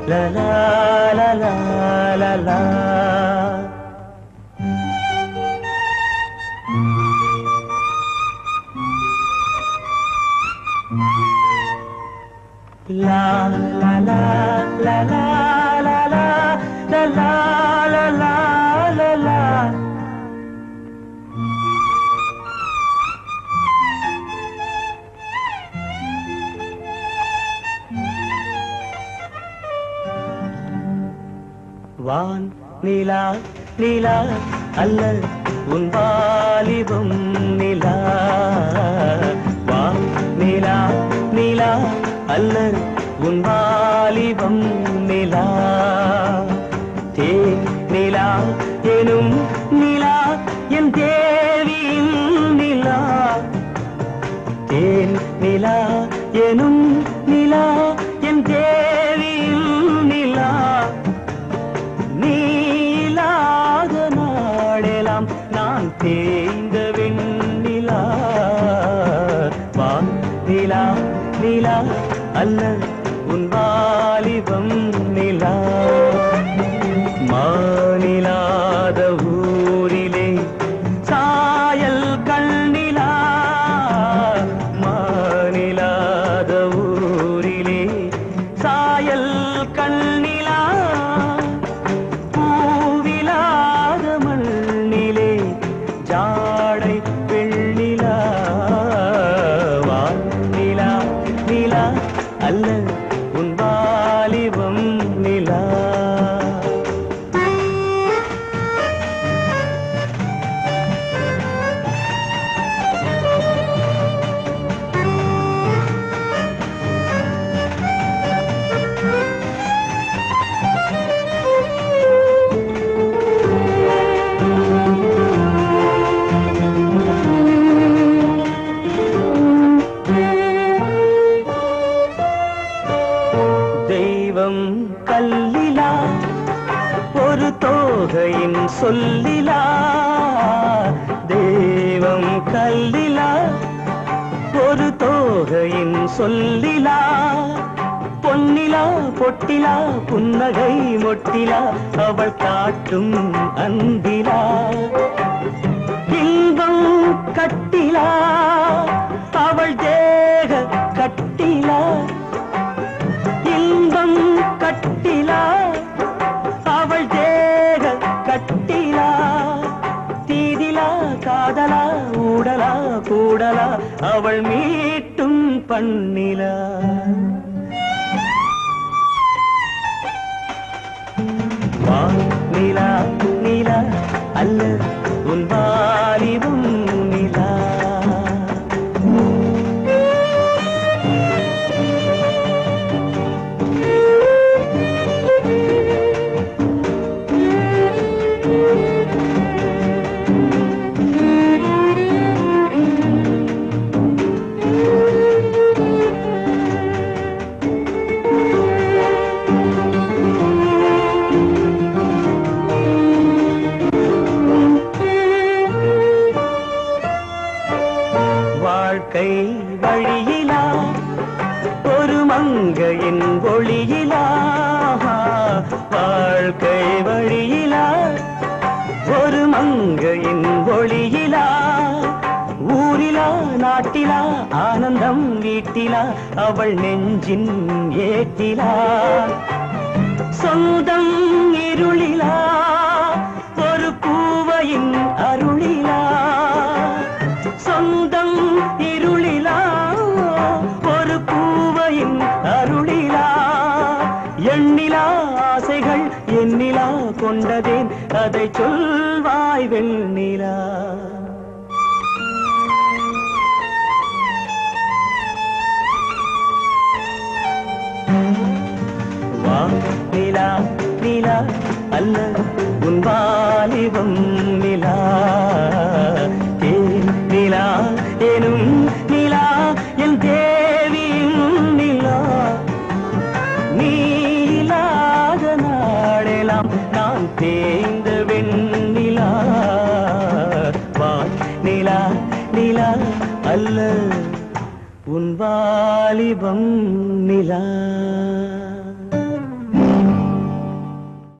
la la la la la la. La la la la la la la la la la la la. வான் நிலா நிலா அல்ல உன் வாலிபம் நிலா. வான் நிலா நிலா அல்ல உன் வாலிபம் நிலா. தேன் நிலா எனும் நிலா என் தேவியின் நிலா. தேன் நிலா எனும் நிலா என் தேவியின் நிலா. நீலாத நாடெல்லாம் நான் தேய்ந்த வெண்ணிலா. வான் நிலா நிலா அல்ல உன் வாலிபம் நிலா. மாநிலாத ஊரிலே சாயல் கண்ணிலா. மாநிலாத ஊரிலே சாயல் கண்ணிலா. பூவிலாத மண்ணிலே ஜாடை வெண்ணிலா. வான் நிலா நிலா அல்ல உன் வாலிபம் நிலா. தெய்வம் கல்லிலா ஒரு தோகையின் சொல்லிலா. தெய்வம் கல்லிலா ஒரு தோகையின் சொல்லிலா. பொன்னிலா பொட்டிலா புன்னகை மொட்டிலா அவள் காட்டும் அன்பிலா. இன்பம் கட்டிலா அவள் தேக கட்டிலா. இன்பம் கட்டிலா அவள் தேக கட்டிலா. தீதிலா காதலா ஊடலா கூடலா அவள் மீட்டும் பண்ணிலா. வான் நிலா நிலா அல்ல உன் வாலிபம் நிலா. வாழ்க்கை வழியிலா ஒரு மங்கையின் ஒளியிலா. வாழ்க்கை வழியிலா ஒரு மங்கையின் ஒளியிலா. ஊரிலா நாட்டிலா ஆனந்தம் வீட்டிலா அவள் நெஞ்சின் ஏட்டிலா. சொந்தம் இருளிலா ஒரு பூவையின் அருளிலா. சொந்தம் இருளிலா ஒரு பூவையின் அருளிலா. எண்ணிலா ஆசைகள் எண்ணிலா கொண்டதேன் அதை சொல்வாய் வெண்ணிலா. வான் நிலா நிலா அல்ல உன் வாலிபம் நிலா. தேன் நிலா எனும் நிலா என் தேவியின் நிலா. நீலாத நாடெல்லாம் நான் தேய்ந்த வெண்ணிலா. வான் நிலா நிலா அல்ல உன் வாலிபம் நிலா.